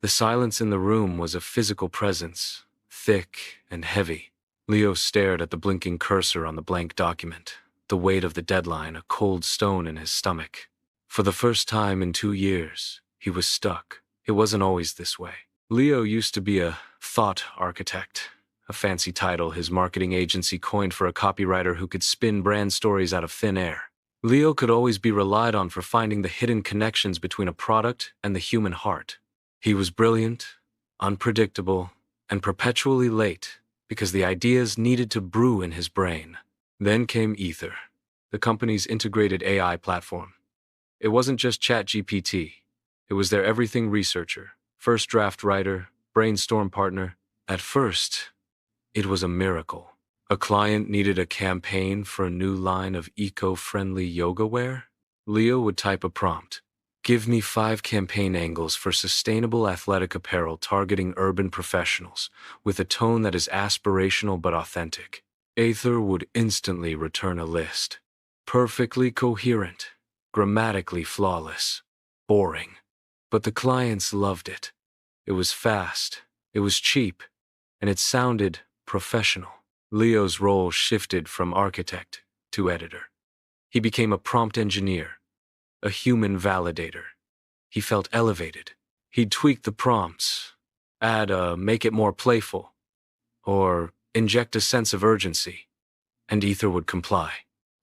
The silence in the room was a physical presence, thick and heavy. Leo stared at the blinking cursor on the blank document, the weight of the deadline a cold stone in his stomach. For the first time in 2 years, he was stuck. It wasn't always this way. Leo used to be a thought architect, a fancy title his marketing agency coined for a copywriter who could spin brand stories out of thin air. Leo could always be relied on for finding the hidden connections between a product and the human heart. He was brilliant, unpredictable, and perpetually late because the ideas needed to brew in his brain. Then came Ether, the company's integrated AI platform. It wasn't just ChatGPT. It was their everything researcher, first draft writer, brainstorm partner. At first, it was a miracle. A client needed a campaign for a new line of eco-friendly yoga wear. Leo would type a prompt. Give me 5 campaign angles for sustainable athletic apparel targeting urban professionals, with a tone that is aspirational but authentic. Ether would instantly return a list. Perfectly coherent, grammatically flawless, boring. But the clients loved it. It was fast, it was cheap, and it sounded professional. Leo's role shifted from architect to editor. He became a prompt engineer, a human validator. He felt elevated. He'd tweak the prompts, add a make it more playful, or inject a sense of urgency, and Ether would comply.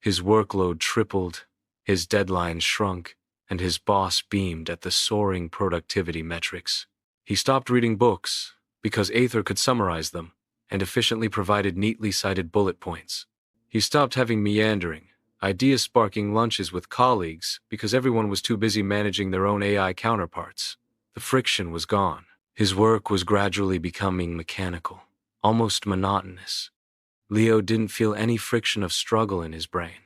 His workload tripled, his deadlines shrunk, and his boss beamed at the soaring productivity metrics. He stopped reading books because Ether could summarize them and efficiently provided neatly cited bullet points. He stopped having meandering, idea-sparking lunches with colleagues because everyone was too busy managing their own AI counterparts. The friction was gone. His work was gradually becoming mechanical, almost monotonous. Leo didn't feel any friction of struggle in his brain.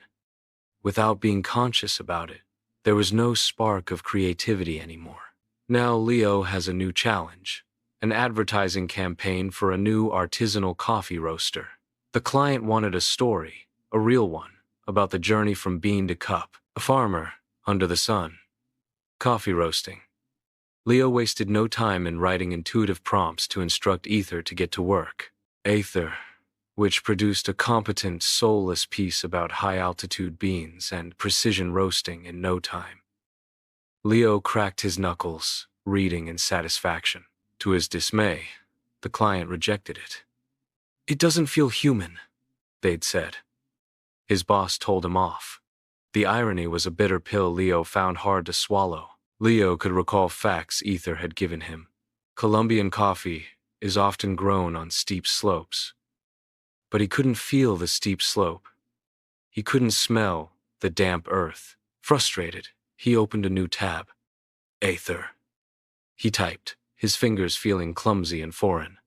Without being conscious about it, there was no spark of creativity anymore. Now Leo has a new challenge, an advertising campaign for a new artisanal coffee roaster. The client wanted a story, a real one, about the journey from bean to cup, a farmer under the sun, coffee roasting. Leo wasted no time in writing intuitive prompts to instruct Ether to get to work. Ether, which produced a competent, soulless piece about high-altitude beans and precision roasting in no time. Leo cracked his knuckles, reading in satisfaction. To his dismay, the client rejected it. It doesn't feel human, they'd said. His boss told him off. The irony was a bitter pill Leo found hard to swallow. Leo could recall facts Ether had given him. Colombian coffee is often grown on steep slopes. But he couldn't feel the steep slope. He couldn't smell the damp earth. Frustrated, he opened a new tab. Ether. He typed, his fingers feeling clumsy and foreign.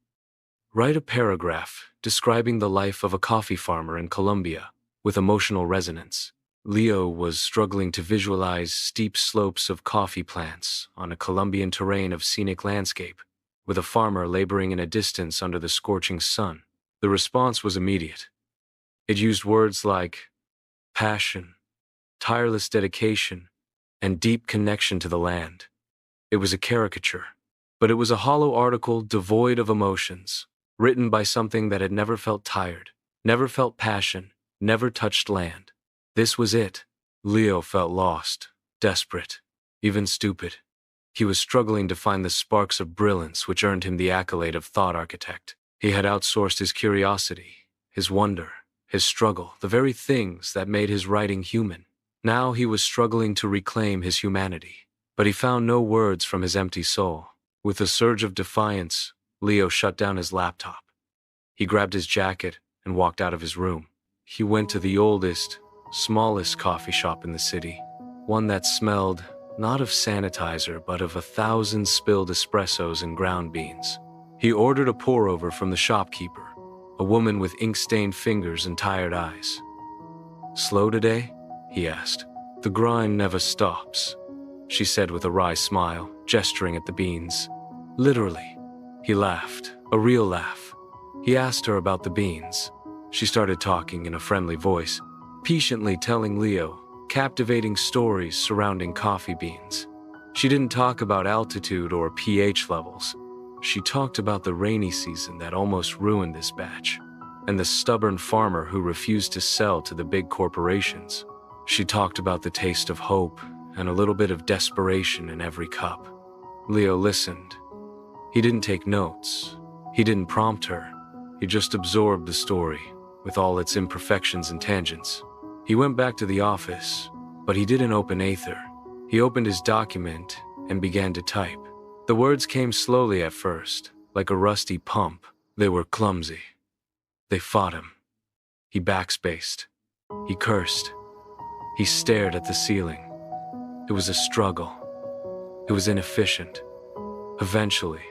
Write a paragraph describing the life of a coffee farmer in Colombia with emotional resonance. Leo was struggling to visualize steep slopes of coffee plants on a Colombian terrain of scenic landscape, with a farmer laboring in a distance under the scorching sun. The response was immediate. It used words like passion, tireless dedication, and deep connection to the land. It was a caricature, but it was a hollow article devoid of emotions, written by something that had never felt tired, never felt passion, never touched land. This was it. Leo felt lost, desperate, even stupid. He was struggling to find the sparks of brilliance which earned him the accolade of thought architect. He had outsourced his curiosity, his wonder, his struggle, the very things that made his writing human. Now he was struggling to reclaim his humanity, but he found no words from his empty soul. With a surge of defiance, Leo shut down his laptop. He grabbed his jacket and walked out of his room. He went to the oldest, smallest coffee shop in the city, one that smelled not of sanitizer but of 1,000 spilled espressos and ground beans. He ordered a pour-over from the shopkeeper, a woman with ink-stained fingers and tired eyes. Slow today? He asked. The grind never stops, she said with a wry smile, gesturing at the beans. Literally. He laughed, a real laugh. He asked her about the beans. She started talking in a friendly voice, patiently telling Leo captivating stories surrounding coffee beans. She didn't talk about altitude or pH levels. She talked about the rainy season that almost ruined this batch, and the stubborn farmer who refused to sell to the big corporations. She talked about the taste of hope and a little bit of desperation in every cup. Leo listened. He didn't take notes. He didn't prompt her. He just absorbed the story, with all its imperfections and tangents. He went back to the office, but he didn't open Aether. He opened his document and began to type. The words came slowly at first, like a rusty pump. They were clumsy. They fought him. He backspaced. He cursed. He stared at the ceiling. It was a struggle. It was inefficient. Eventually,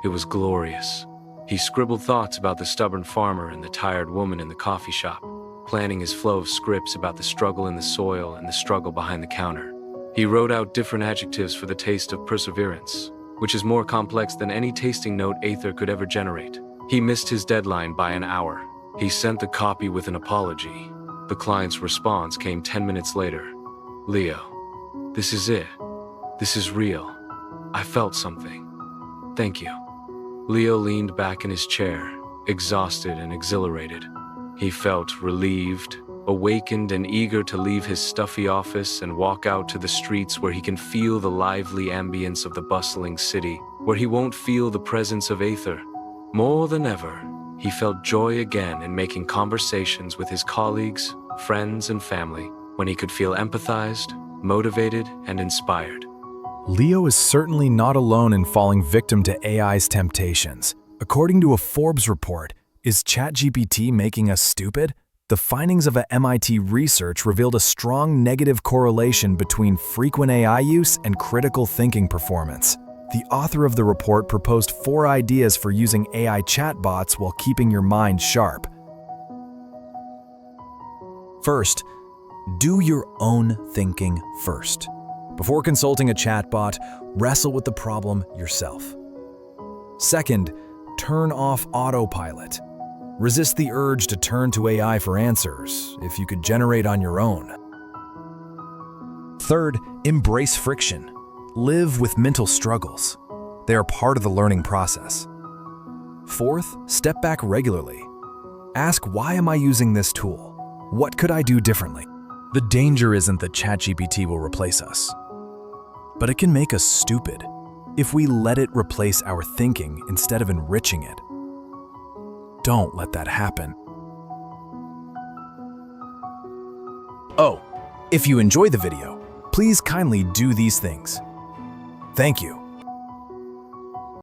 it was glorious. He scribbled thoughts about the stubborn farmer and the tired woman in the coffee shop, planning his flow of scripts about the struggle in the soil and the struggle behind the counter. He wrote out different adjectives for the taste of perseverance, which is more complex than any tasting note Aether could ever generate. He missed his deadline by an hour. He sent the copy with an apology. The client's response came 10 minutes later. Leo, this is it. This is real. I felt something. Thank you. Leo leaned back in his chair, exhausted and exhilarated. He felt relieved, awakened and eager to leave his stuffy office and walk out to the streets where he can feel the lively ambience of the bustling city, where he won't feel the presence of Aether. More than ever, he felt joy again in making conversations with his colleagues, friends, and family, when he could feel empathized, motivated, and inspired. Leo is certainly not alone in falling victim to AI's temptations. According to a Forbes report, is ChatGPT making us stupid? The findings of a MIT research revealed a strong negative correlation between frequent AI use and critical thinking performance. The author of the report proposed 4 ideas for using AI chatbots while keeping your mind sharp. First, do your own thinking first. Before consulting a chatbot, wrestle with the problem yourself. Second, turn off autopilot. Resist the urge to turn to AI for answers if you could generate on your own. Third, embrace friction. Live with mental struggles. They are part of the learning process. Fourth, step back regularly. Ask, why am I using this tool? What could I do differently? The danger isn't that ChatGPT will replace us, but it can make us stupid if we let it replace our thinking instead of enriching it. Don't let that happen. Oh, if you enjoyed the video, please kindly do these things. Thank you.